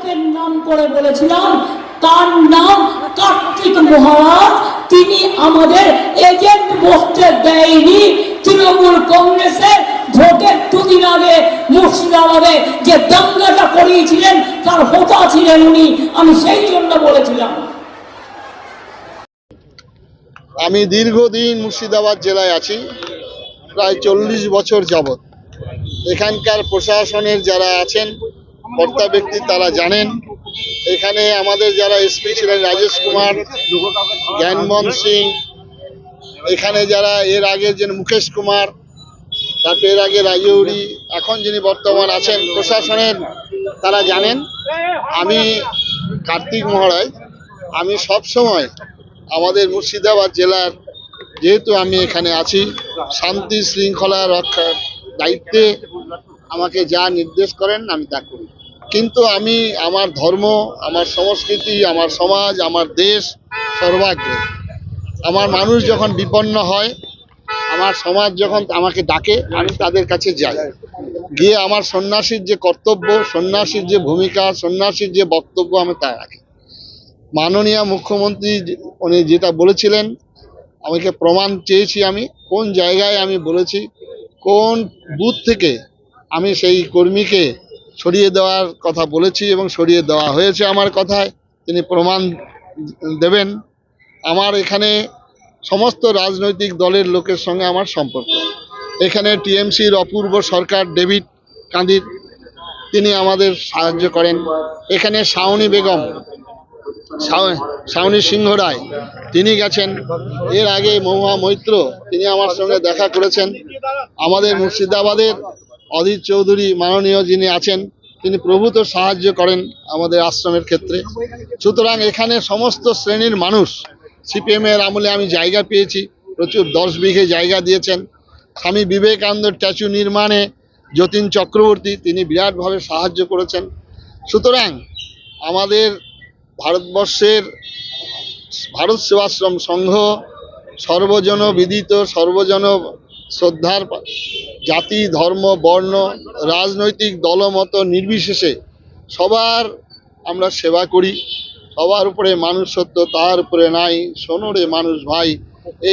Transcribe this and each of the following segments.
একজনের নাম করে বলেছিলাম, তার নাম কার্তিক মহারাজ। তিনি আমাদের এজেন্ট বসতে দেয়নি। তৃণমূল কংগ্রেসের ভোটের দুদিন আগে মুর্শিদাবাদে যে দাঙ্গাটা করিয়েছিলেন তার হোতা ছিলেন উনি। আমি সেই জন্য বলেছিলাম। আমি দীর্ঘদিন মুর্শিদাবাদ জেলায় আছি, প্রায় 40 বছর যাবৎ। এখানকার প্রশাসনের যারা আছেন কর্তা ব্যক্তি তারা জানেন, এখানে আমাদের যারা এসপি ছিলেন রাজেশ কুমার, জ্ঞানমোহন সিং, এখানে যারা এর আগে যে মুকেশ কুমার, তারপর এর আগে রাজৌরি, এখন যিনি বর্তমান আছেন প্রশাসনের, তারা জানেন আমি কার্তিক মহারাজ। আমি সব সময় আমাদের মুর্শিদাবাদ জেলার, যেহেতু আমি এখানে আছি, শান্তি শৃঙ্খলা রক্ষার দায়িত্বে আমাকে যা নির্দেশ করেন আমি তা করি। কিন্তু আমি আমার ধর্ম, আমার সংস্কৃতি, আমার সমাজ, আমার দেশ সর্বাগ্রে। আমার মানুষ যখন বিপন্ন হয়, আমার সমাজ যখন আমাকে ডাকে, আমি তাদের কাছে যাই, গিয়ে আমার সন্ন্যাসীর যে কর্তব্য, সন্ন্যাসীর যে ভূমিকা, সন্ন্যাসীর যে বক্তব্য, আমি তা রাখি। মাননীয় মুখ্যমন্ত্রী উনি যেটা বলেছিলেন, আমাকে প্রমাণ চেয়েছি আমি কোন জায়গায় আমি বলেছি, কোন বুথ থেকে আমি সেই কর্মীকে সরিয়ে দেওয়ার কথা বলেছি এবং সরিয়ে দেওয়া হয়েছে আমার কথায়। তিনি প্রমাণ দেবেন। আমার এখানে সমস্ত রাজনৈতিক দলের লোকের সঙ্গে আমার সম্পর্ক। এখানে টিএমসির অপূর্ব সরকার ডেভিড কাঁদির, তিনি আমাদের সাহায্য করেন। এখানে শাওনি বেগম, শাওনি সিংহ রায়, তিনি গেছেন। এর আগে মহুয়া মৈত্র, তিনি আমার সঙ্গে দেখা করেছেন। আমাদের মুর্শিদাবাদের অধীর চৌধুরী মাননীয় যিনি আছেন, তিনি প্রভূত সাহায্য করেন আমাদের আশ্রমের ক্ষেত্রে। সুতরাং এখানে সমস্ত শ্রেণীর মানুষ, সিপিএমের আমলে আমি জায়গা পেয়েছি, প্রচুর 10 বিঘে জায়গা দিয়েছেন। স্বামী বিবেকানন্দ স্ট্যাচু নির্মাণে যতীন চক্রবর্তী, তিনি বিরাটভাবে সাহায্য করেছেন। সুতরাং আমাদের ভারতবর্ষের ভারত সেবাশ্রম সংঘ সর্বজন বিদিত, সর্বজন শ্রদ্ধার, জাতি ধর্ম বর্ণ রাজনৈতিক দলমত নির্বিশেষে সবার আমরা সেবা করি। সবার উপরে মানুষ সত্য, তার উপরে নাই, শোনো রে মানুষ ভাই,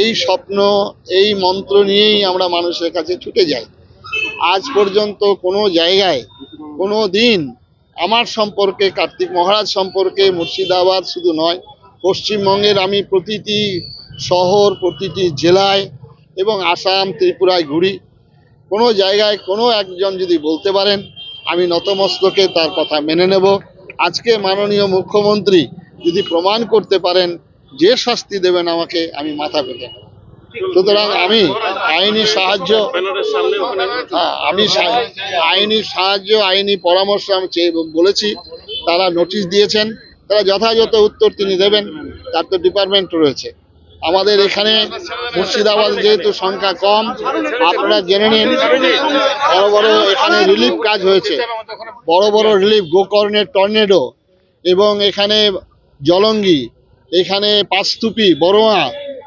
এই স্বপ্ন, এই মন্ত্র নিয়েই আমরা মানুষের কাছে ছুটে যাই। আজ পর্যন্ত কোনো জায়গায় কোনো দিন আমার সম্পর্কে, কার্তিক মহারাজ সম্পর্কে, মুর্শিদাবাদ শুধু নয়, পশ্চিমবঙ্গের আমি প্রতিটি শহর, প্রতিটি জেলায় এবং আসাম ত্রিপুরায় ঘুরি, কোনো জায়গায় কোনো একজন যদি বলতে পারেন, আমি নতমস্তকে তার কথা মেনে নেব। আজকে মাননীয় মুখ্যমন্ত্রী যদি প্রমাণ করতে পারেন, যে শাস্তি দেবেন আমাকে, আমি মাথা পেতে নেব। সুতরাং আমি আইনি সাহায্য, আইনি সাহায্য, আইনি পরামর্শ আমি বলেছি। তারা নোটিশ দিয়েছেন, তারা যথাযথ উত্তর তিনি দেবেন, তার তো ডিপার্টমেন্ট রয়েছে। আমাদের এখানে মুর্শিদাবাদ যেহেতু সংখ্যা কম, আপনারা জেনে নিন, বড় বড় এখানে রিলিফ কাজ হয়েছে, বড় বড় রিলিফ, গোকর্ণের টর্নেডো এবং এখানে জলঙ্গি, এখানে পাঁচতুপি, বড়োয়া,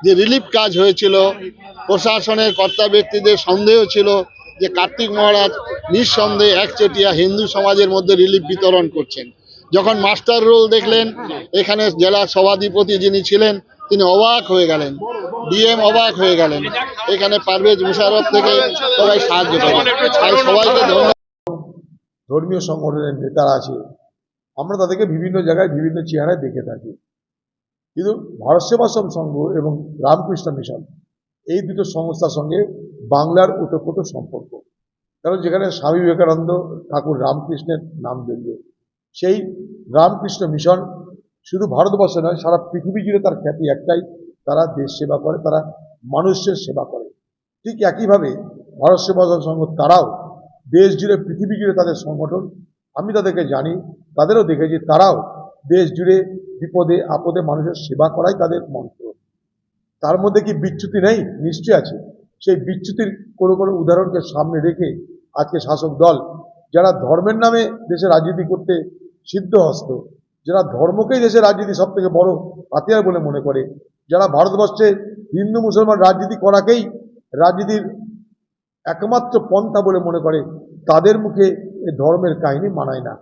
যে রিলিফ কাজ হয়েছিল, প্রশাসনের কর্তা ব্যক্তিদের সন্দেহ ছিল যে কার্তিক মহারাজ নিঃসন্দেহে একচেটিয়া হিন্দু সমাজের মধ্যে রিলিফ বিতরণ করছেন। যখন মাস্টার রোল দেখলেন, এখানে জেলা সভাধিপতি যিনি ছিলেন তিনি অবাক হয়ে গেলেন, ডিএম অবাক হয়ে গেলেন। এখানে পারভেজ মুশারফ থেকে সবাই সাহায্য করেন। তাই সবাইকে ধন্যবাদ। ধর্মীয় সংগঠনের নেতারা আছে, আমরা তাদেরকে বিভিন্ন জায়গায় বিভিন্ন চেহারায় দেখে থাকি, কিন্তু ভারত সেবাশ্রম সংঘ এবং রামকৃষ্ণ মিশন, এই দুটো সংস্থার সঙ্গে বাংলার ওতপ্রোত সম্পর্ক। কারণ যেখানে স্বামী বিবেকানন্দ, ঠাকুর রামকৃষ্ণের নাম জড়িয়ে, সেই রামকৃষ্ণ মিশন শুধু ভারতবর্ষে নয়, সারা পৃথিবী জুড়ে তার খ্যাতি একটাই, তারা দেশ সেবা করে, তারা মানুষের সেবা করে। ঠিক একইভাবে ভারত সেবাশ্রম সংঘ, তারাও দেশ জুড়ে, পৃথিবী জুড়ে তাদের সংগঠন, আমি তাদেরকে জানি, তাদেরও দেখেছি, তারাও দেশ জুড়ে বিপদে আপদে মানুষের সেবা করাই তাদের মন্ত্র। তার মধ্যে কি বিচ্যুতি নেই? নিশ্চয়ই আছে। সেই বিচ্যুতির কোনো কোনো উদাহরণকে সামনে রেখে আজকে শাসক দল, যারা ধর্মের নামে দেশে রাজনীতি করতে সিদ্ধহস্ত, যারা ধর্মকেই দেশের রাজনীতি সব থেকে বড় হাতিয়ার বলে মনে করে, যারা ভারতবর্ষে হিন্দু মুসলমান রাজনীতি করাকেই রাজনীতির একমাত্র পন্থা বলে মনে করে, তাদের মুখে এই ধর্মের কাহিনী মানায় না।